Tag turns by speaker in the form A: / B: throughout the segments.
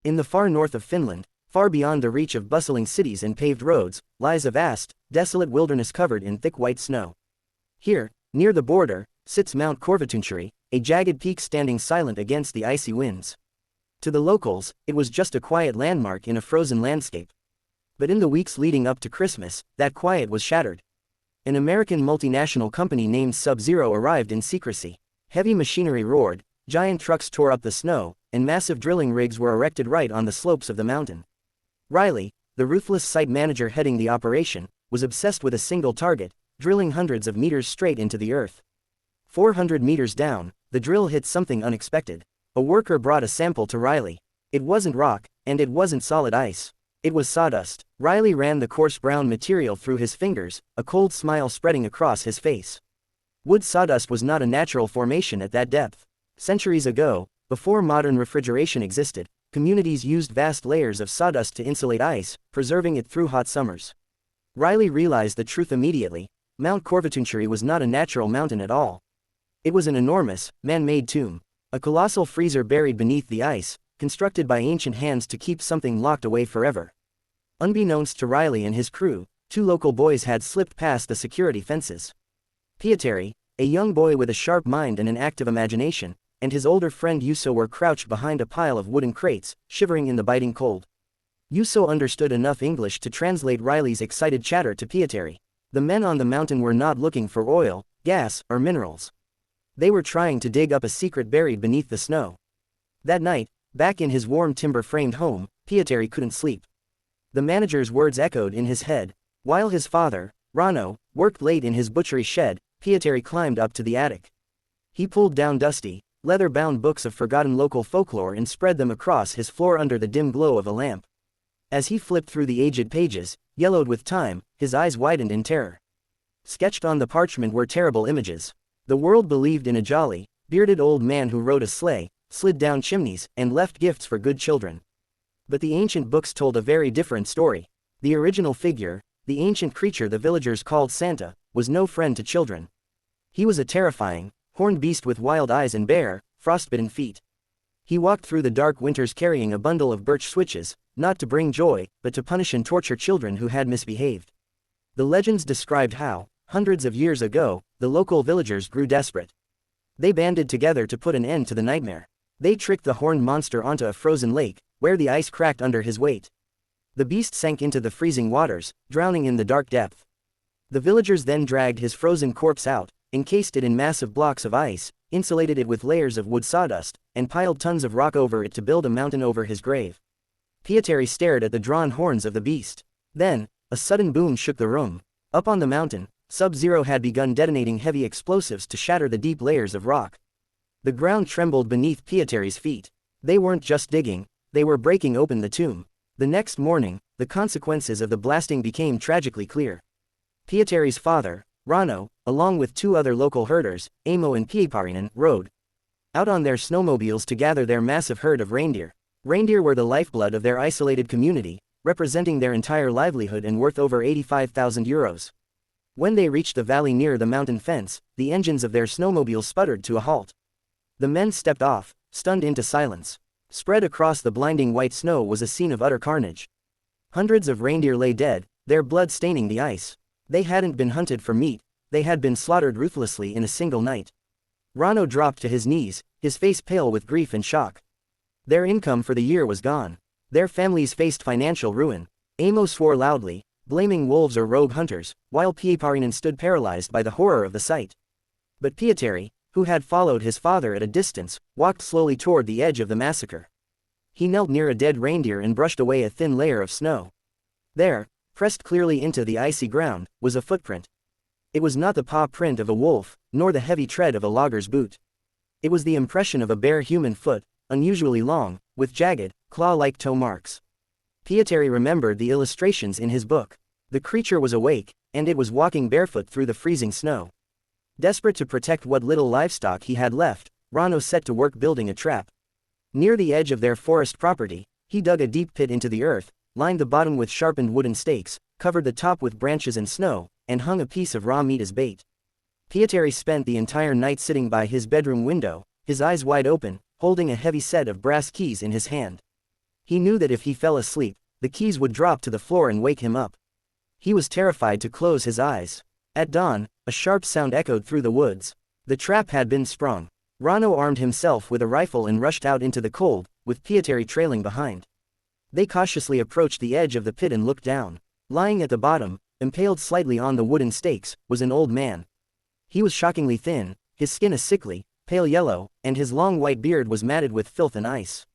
A: In the far north of Finland, far beyond the reach of bustling cities and paved roads, lies a vast, desolate wilderness covered in thick white snow. Here, near the border, sits Mount Korvatuntuuri, a jagged peak standing silent against the icy winds. To the locals, it was just a quiet landmark in a frozen landscape. But in the weeks leading up to Christmas, that quiet was shattered. An American multinational company named Sub-Zero arrived in secrecy. Heavy machinery roared, giant trucks tore up the snow, and massive drilling rigs were erected right on the slopes of the mountain. Riley, the ruthless site manager heading the operation, was obsessed with a single target, drilling hundreds of meters straight into the earth. 400 meters down, the drill hit something unexpected. A worker brought a sample to Riley. It wasn't rock, and it wasn't solid ice. It was sawdust. Riley ran the coarse brown material through his fingers, a cold smile spreading across his face. Wood sawdust was not a natural formation at that depth. Centuries ago, before modern refrigeration existed, communities used vast layers of sawdust to insulate ice, preserving it through hot summers. Riley realized the truth immediately. Mount Korvatuntuuri was not a natural mountain at all. It was an enormous, man-made tomb. A colossal freezer buried beneath the ice, constructed by ancient hands to keep something locked away forever. Unbeknownst to Riley and his crew, 2 local boys had slipped past the security fences. Pietari, a young boy with a sharp mind and an active imagination, and his older friend Juuso were crouched behind a pile of wooden crates, shivering in the biting cold. Juuso understood enough English to translate Riley's excited chatter to Pietari. The men on the mountain were not looking for oil, gas, or minerals. They were trying to dig up a secret buried beneath the snow. That night, back in his warm timber-framed home, Pietari couldn't sleep. The manager's words echoed in his head. While his father, Rano, worked late in his butchery shed, Pietari climbed up to the attic. He pulled down dusty, leather-bound books of forgotten local folklore and spread them across his floor under the dim glow of a lamp. As he flipped through the aged pages, yellowed with time, his eyes widened in terror. Sketched on the parchment were terrible images. The world believed in a jolly, bearded old man who rode a sleigh, slid down chimneys, and left gifts for good children. But the ancient books told a very different story. The original figure, the ancient creature the villagers called Santa, was no friend to children. He was a terrifying, horned beast with wild eyes and bare, frostbitten feet. He walked through the dark winters carrying a bundle of birch switches, not to bring joy, but to punish and torture children who had misbehaved. The legends described how, hundreds of years ago, the local villagers grew desperate. They banded together to put an end to the nightmare. They tricked the horned monster onto a frozen lake, where the ice cracked under his weight. The beast sank into the freezing waters, drowning in the dark depth. The villagers then dragged his frozen corpse out, encased it in massive blocks of ice, insulated it with layers of wood sawdust, and piled tons of rock over it to build a mountain over his grave. Pietari stared at the drawn horns of the beast. Then, a sudden boom shook the room. Up on the mountain, Sub-Zero had begun detonating heavy explosives to shatter the deep layers of rock. The ground trembled beneath Pietari's feet. They weren't just digging, they were breaking open the tomb. The next morning, the consequences of the blasting became tragically clear. Pietari's father, Rano, along with 2 other local herders, Amo and Piiparinen, rode out on their snowmobiles to gather their massive herd of reindeer. Reindeer were the lifeblood of their isolated community, representing their entire livelihood and worth over 85,000 euros. When they reached the valley near the mountain fence, the engines of their snowmobiles sputtered to a halt. The men stepped off, stunned into silence. Spread across the blinding white snow was a scene of utter carnage. Hundreds of reindeer lay dead, their blood staining the ice. They hadn't been hunted for meat, they had been slaughtered ruthlessly in a single night. Rano dropped to his knees, his face pale with grief and shock. Their income for the year was gone. Their families faced financial ruin. Amo swore loudly, blaming wolves or rogue hunters, while Piiparinen stood paralyzed by the horror of the sight. But Pietari, who had followed his father at a distance, walked slowly toward the edge of the massacre. He knelt near a dead reindeer and brushed away a thin layer of snow. There, pressed clearly into the icy ground, was a footprint. It was not the paw print of a wolf, nor the heavy tread of a logger's boot. It was the impression of a bare human foot, unusually long, with jagged, claw-like toe marks. Pietari remembered the illustrations in his book. The creature was awake, and it was walking barefoot through the freezing snow. Desperate to protect what little livestock he had left, Rano set to work building a trap. Near the edge of their forest property, he dug a deep pit into the earth, lined the bottom with sharpened wooden stakes, covered the top with branches and snow, and hung a piece of raw meat as bait. Pietari spent the entire night sitting by his bedroom window, his eyes wide open, holding a heavy set of brass keys in his hand. He knew that if he fell asleep, the keys would drop to the floor and wake him up. He was terrified to close his eyes. At dawn, a sharp sound echoed through the woods. The trap had been sprung. Rano armed himself with a rifle and rushed out into the cold, with Pietari trailing behind. They cautiously approached the edge of the pit and looked down. Lying at the bottom, impaled slightly on the wooden stakes, was an old man. He was shockingly thin, his skin a sickly, pale yellow, and his long white beard was matted with filth and ice.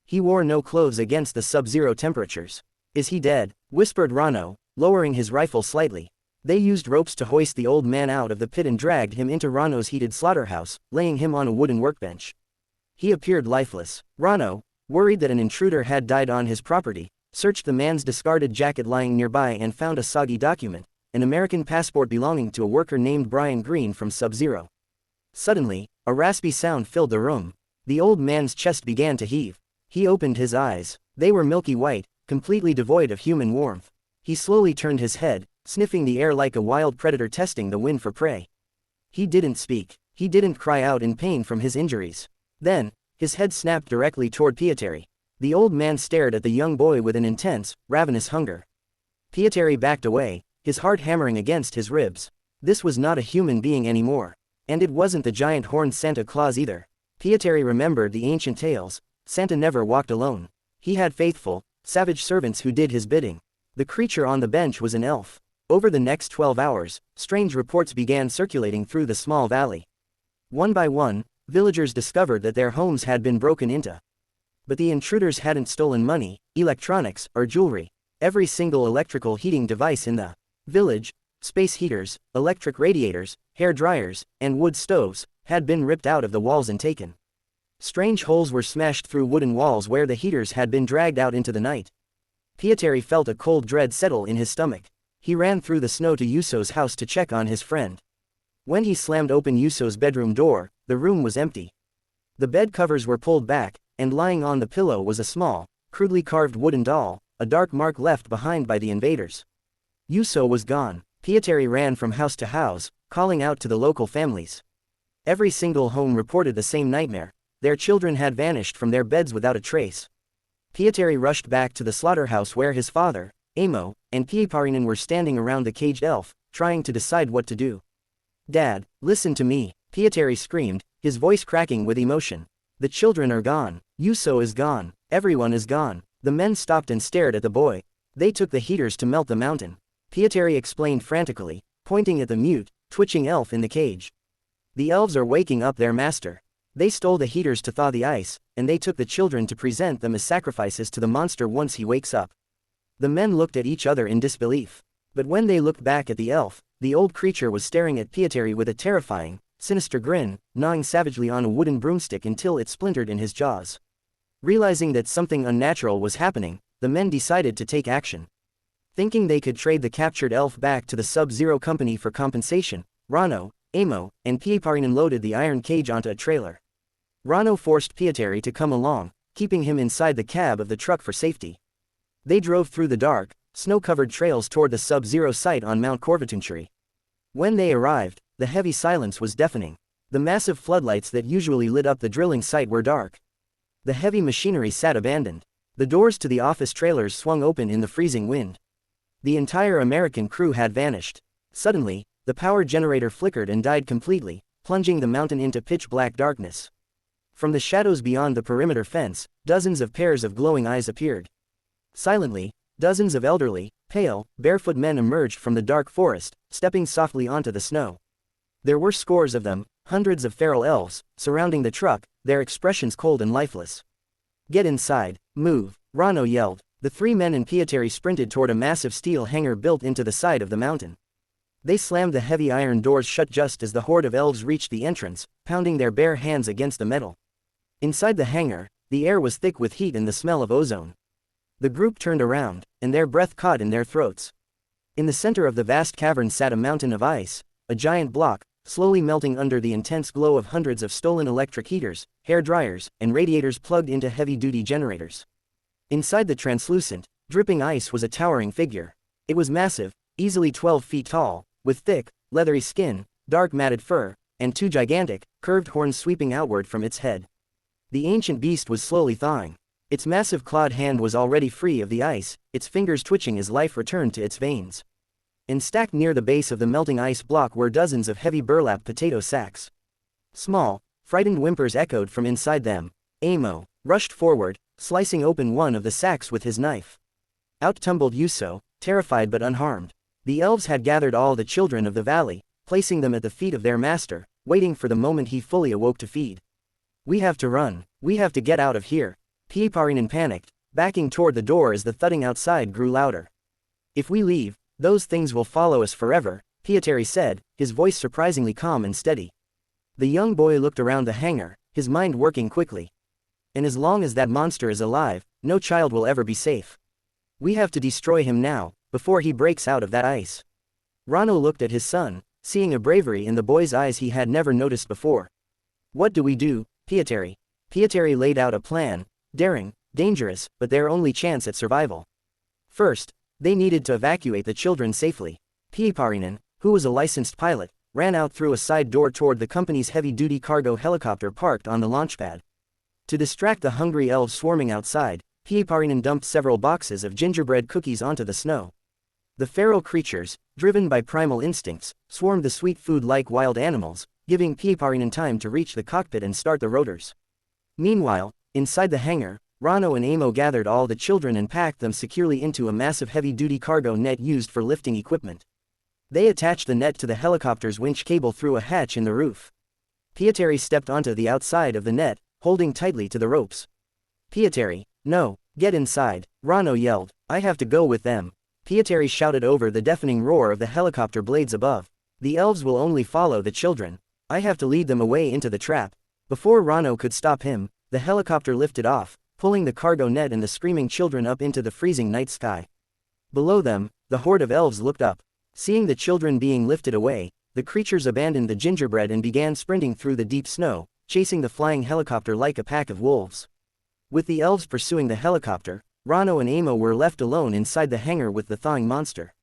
A: He wore no clothes against the sub-zero temperatures. "Is he dead?" whispered Rano, lowering his rifle slightly. They used ropes to hoist the old man out of the pit and dragged him into Rano's heated slaughterhouse, laying him on a wooden workbench. He appeared lifeless. Rano, worried that an intruder had died on his property, searched the man's discarded jacket lying nearby and found a soggy document, an American passport belonging to a worker named Brian Green from Sub-Zero. Suddenly, a raspy sound filled the room. The old man's chest began to heave. He opened his eyes. They were milky white, completely devoid of human warmth. He slowly turned his head, sniffing the air like a wild predator testing the wind for prey. He didn't speak. He didn't cry out in pain from his injuries. Then, his head snapped directly toward Pietari. The old man stared at the young boy with an intense, ravenous hunger. Pietari backed away, his heart hammering against his ribs. This was not a human being anymore. And it wasn't the giant horned Santa Claus either. Pietari remembered the ancient tales. Santa never walked alone. He had faithful, savage servants who did his bidding. The creature on the bench was an elf. Over the next 12 hours, strange reports began circulating through the small valley. One by one, villagers discovered that their homes had been broken into. But the intruders hadn't stolen money, electronics, or jewelry. Every single electrical heating device in the village, space heaters, electric radiators, hair dryers, and wood stoves, had been ripped out of the walls and taken. Strange holes were smashed through wooden walls where the heaters had been dragged out into the night. Pietari felt a cold dread settle in his stomach. He ran through the snow to Yuso's house to check on his friend. When he slammed open Yuso's bedroom door, the room was empty. The bed covers were pulled back, and lying on the pillow was a small, crudely carved wooden doll, a dark mark left behind by the invaders. Yuso was gone. Pietari ran from house to house, calling out to the local families. Every single home reported the same nightmare. Their children had vanished from their beds without a trace. Pietari rushed back to the slaughterhouse where his father, Amo, and Pietarinan were standing around the caged elf, trying to decide what to do. "Dad, listen to me," Pietari screamed, his voice cracking with emotion. "The children are gone. Yuso is gone. Everyone is gone." The men stopped and stared at the boy. "They took the heaters to melt the mountain," Pietari explained frantically, pointing at the mute, twitching elf in the cage. "The elves are waking up their master. They stole the heaters to thaw the ice, and they took the children to present them as sacrifices to the monster once he wakes up." The men looked at each other in disbelief. But when they looked back at the elf, the old creature was staring at Pietari with a terrifying, sinister grin, gnawing savagely on a wooden broomstick until it splintered in his jaws. Realizing that something unnatural was happening, the men decided to take action. Thinking they could trade the captured elf back to the Sub-Zero company for compensation, Rano, Amo, and Pietarinan loaded the iron cage onto a trailer. Rano forced Pietari to come along, keeping him inside the cab of the truck for safety. They drove through the dark, snow-covered trails toward the Sub-Zero site on Mount Corvatuncuri. When they arrived, the heavy silence was deafening. The massive floodlights that usually lit up the drilling site were dark. The heavy machinery sat abandoned. The doors to the office trailers swung open in the freezing wind. The entire American crew had vanished. Suddenly, the power generator flickered and died completely, plunging the mountain into pitch-black darkness. From the shadows beyond the perimeter fence, dozens of pairs of glowing eyes appeared. Silently, dozens of elderly, pale, barefoot men emerged from the dark forest, stepping softly onto the snow. There were scores of them, hundreds of feral elves, surrounding the truck, their expressions cold and lifeless. "Get inside, move," Rano yelled. The three men and Pietari sprinted toward a massive steel hangar built into the side of the mountain. They slammed the heavy iron doors shut just as the horde of elves reached the entrance, pounding their bare hands against the metal. Inside the hangar, the air was thick with heat and the smell of ozone. The group turned around, and their breath caught in their throats. In the center of the vast cavern sat a mountain of ice, a giant block, slowly melting under the intense glow of hundreds of stolen electric heaters, hair dryers, and radiators plugged into heavy-duty generators. Inside the translucent, dripping ice was a towering figure. It was massive, easily 12 feet tall, with thick, leathery skin, dark matted fur, and two gigantic, curved horns sweeping outward from its head. The ancient beast was slowly thawing. Its massive clawed hand was already free of the ice, its fingers twitching as life returned to its veins. And stacked near the base of the melting ice block were dozens of heavy burlap potato sacks. Small, frightened whimpers echoed from inside them. Amo rushed forward, slicing open one of the sacks with his knife. Out tumbled Yuso, terrified but unharmed. The elves had gathered all the children of the valley, placing them at the feet of their master, waiting for the moment he fully awoke to feed. "We have to run. We have to get out of here." Piiparinen panicked, backing toward the door as the thudding outside grew louder. "If we leave, those things will follow us forever," Pietari said, his voice surprisingly calm and steady. The young boy looked around the hangar, his mind working quickly. "And as long as that monster is alive, no child will ever be safe. We have to destroy him now, before he breaks out of that ice." Rano looked at his son, seeing a bravery in the boy's eyes he had never noticed before. "What do we do, Pietari?" Pietari laid out a plan, daring, dangerous, but their only chance at survival. First, they needed to evacuate the children safely. Piiparinen, who was a licensed pilot, ran out through a side door toward the company's heavy-duty cargo helicopter parked on the launchpad. To distract the hungry elves swarming outside, Piiparinen dumped several boxes of gingerbread cookies onto the snow. The feral creatures, driven by primal instincts, swarmed the sweet food like wild animals, giving Piiparinen time to reach the cockpit and start the rotors. Meanwhile, inside the hangar, Rano and Amo gathered all the children and packed them securely into a massive heavy-duty cargo net used for lifting equipment. They attached the net to the helicopter's winch cable through a hatch in the roof. Pietari stepped onto the outside of the net, holding tightly to the ropes. "Pietari, no, get inside," Rano yelled. "I have to go with them." Pietari shouted over the deafening roar of the helicopter blades above. "The elves will only follow the children. I have to lead them away into the trap." Before Rano could stop him, the helicopter lifted off, pulling the cargo net and the screaming children up into the freezing night sky. Below them, the horde of elves looked up. Seeing the children being lifted away, the creatures abandoned the gingerbread and began sprinting through the deep snow, chasing the flying helicopter like a pack of wolves. With the elves pursuing the helicopter, Rano and Amo were left alone inside the hangar with the thawing monster.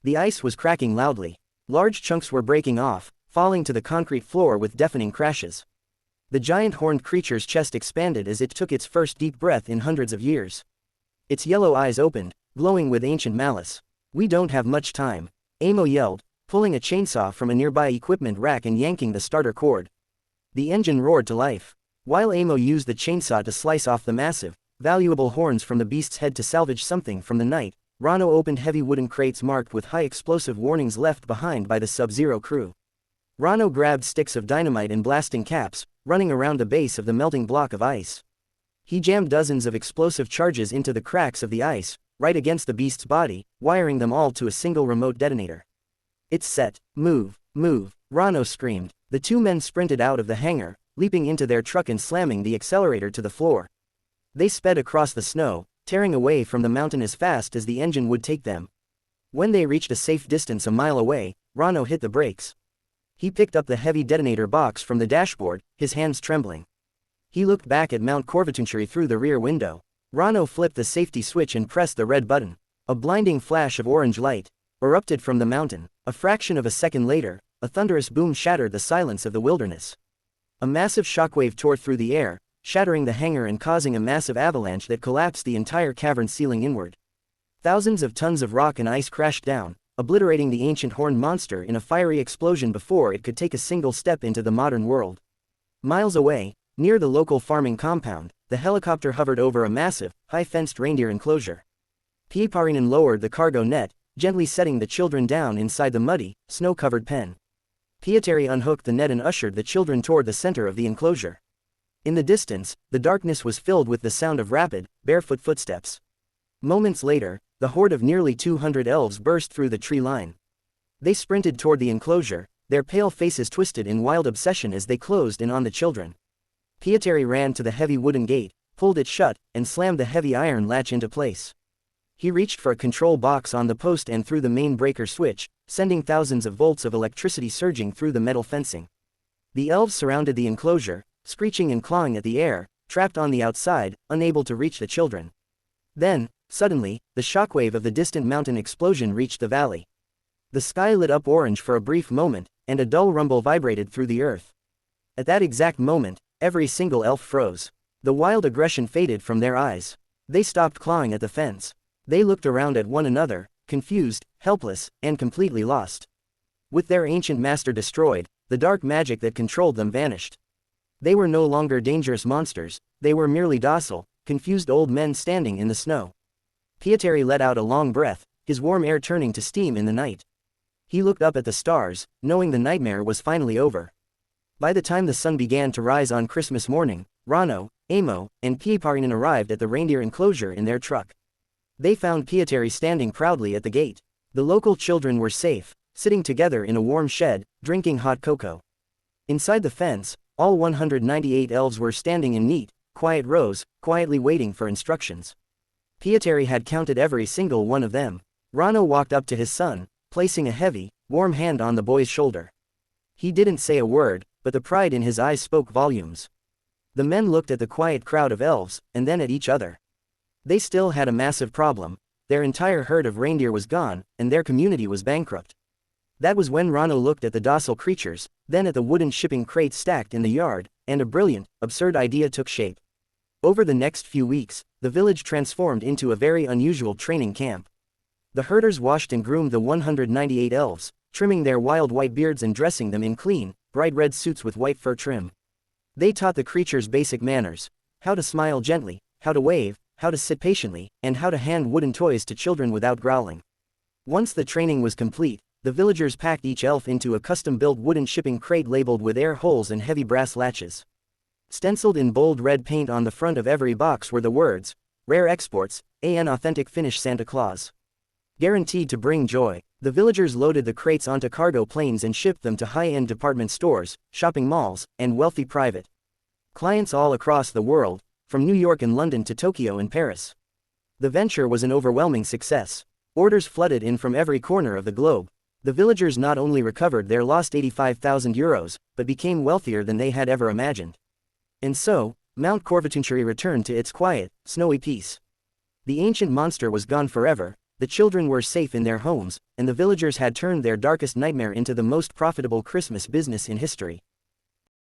A: The ice was cracking loudly. Large chunks were breaking off, falling to the concrete floor with deafening crashes. The giant horned creature's chest expanded as it took its first deep breath in hundreds of years. Its yellow eyes opened, glowing with ancient malice. "We don't have much time," Amo yelled, pulling a chainsaw from a nearby equipment rack and yanking the starter cord. The engine roared to life. While Amo used the chainsaw to slice off the massive, valuable horns from the beast's head to salvage something from the night, Rano opened heavy wooden crates marked with high explosive warnings left behind by the Sub-Zero crew. Rano grabbed sticks of dynamite and blasting caps, running around the base of the melting block of ice. He jammed dozens of explosive charges into the cracks of the ice, right against the beast's body, wiring them all to a single remote detonator. "It's set. Move, move," Rano screamed. The two men sprinted out of the hangar, leaping into their truck and slamming the accelerator to the floor. They sped across the snow, tearing away from the mountain as fast as the engine would take them. When they reached a safe distance a mile away, Rano hit the brakes. He picked up the heavy detonator box from the dashboard, his hands trembling. He looked back at Mount Corvatuncuri through the rear window. Rano flipped the safety switch and pressed the red button. A blinding flash of orange light erupted from the mountain. A fraction of a second later, a thunderous boom shattered the silence of the wilderness. A massive shockwave tore through the air, shattering the hangar and causing a massive avalanche that collapsed the entire cavern ceiling inward. Thousands of tons of rock and ice crashed down, obliterating the ancient horned monster in a fiery explosion before it could take a single step into the modern world. Miles away, near the local farming compound, the helicopter hovered over a massive, high-fenced reindeer enclosure. Piiparinen lowered the cargo net, gently setting the children down inside the muddy, snow-covered pen. Pietari unhooked the net and ushered the children toward the center of the enclosure. In the distance, the darkness was filled with the sound of rapid, barefoot footsteps. Moments later, the horde of nearly 200 elves burst through the tree line. They sprinted toward the enclosure, their pale faces twisted in wild obsession as they closed in on the children. Pietari ran to the heavy wooden gate, pulled it shut, and slammed the heavy iron latch into place. He reached for a control box on the post and threw the main breaker switch, sending thousands of volts of electricity surging through the metal fencing. The elves surrounded the enclosure, screeching and clawing at the air, trapped on the outside, unable to reach the children. Then, suddenly, the shockwave of the distant mountain explosion reached the valley. The sky lit up orange for a brief moment, and a dull rumble vibrated through the earth. At that exact moment, every single elf froze. The wild aggression faded from their eyes. They stopped clawing at the fence. They looked around at one another, confused, helpless, and completely lost. With their ancient master destroyed, the dark magic that controlled them vanished. They were no longer dangerous monsters, they were merely docile, confused old men standing in the snow. Pietari let out a long breath, his warm air turning to steam in the night. He looked up at the stars, knowing the nightmare was finally over. By the time the sun began to rise on Christmas morning, Rano, Amo, and Pietarinan arrived at the reindeer enclosure in their truck. They found Pietari standing proudly at the gate. The local children were safe, sitting together in a warm shed, drinking hot cocoa. Inside the fence, all 198 elves were standing in neat, quiet rows, quietly waiting for instructions. Pietari had counted every single one of them. Rano walked up to his son, placing a heavy, warm hand on the boy's shoulder. He didn't say a word, but the pride in his eyes spoke volumes. The men looked at the quiet crowd of elves, and then at each other. They still had a massive problem. Their entire herd of reindeer was gone, and their community was bankrupt. That was when Rano looked at the docile creatures, then at the wooden shipping crates stacked in the yard, and a brilliant, absurd idea took shape. Over the next few weeks, the village transformed into a very unusual training camp. The herders washed and groomed the 198 elves, trimming their wild white beards and dressing them in clean, bright red suits with white fur trim. They taught the creatures basic manners: how to smile gently, how to wave, how to sit patiently, and how to hand wooden toys to children without growling. Once the training was complete, the villagers packed each elf into a custom-built wooden shipping crate labeled with air holes and heavy brass latches. Stenciled in bold red paint on the front of every box were the words, "Rare Exports, an Authentic Finnish Santa Claus." Guaranteed to bring joy. The villagers loaded the crates onto cargo planes and shipped them to high-end department stores, shopping malls, and wealthy private clients all across the world, from New York and London to Tokyo and Paris. The venture was an overwhelming success. Orders flooded in from every corner of the globe. The villagers not only recovered their lost 85,000 euros, but became wealthier than they had ever imagined. And so, Mount Corvatuncuri returned to its quiet, snowy peace. The ancient monster was gone forever, the children were safe in their homes, and the villagers had turned their darkest nightmare into the most profitable Christmas business in history.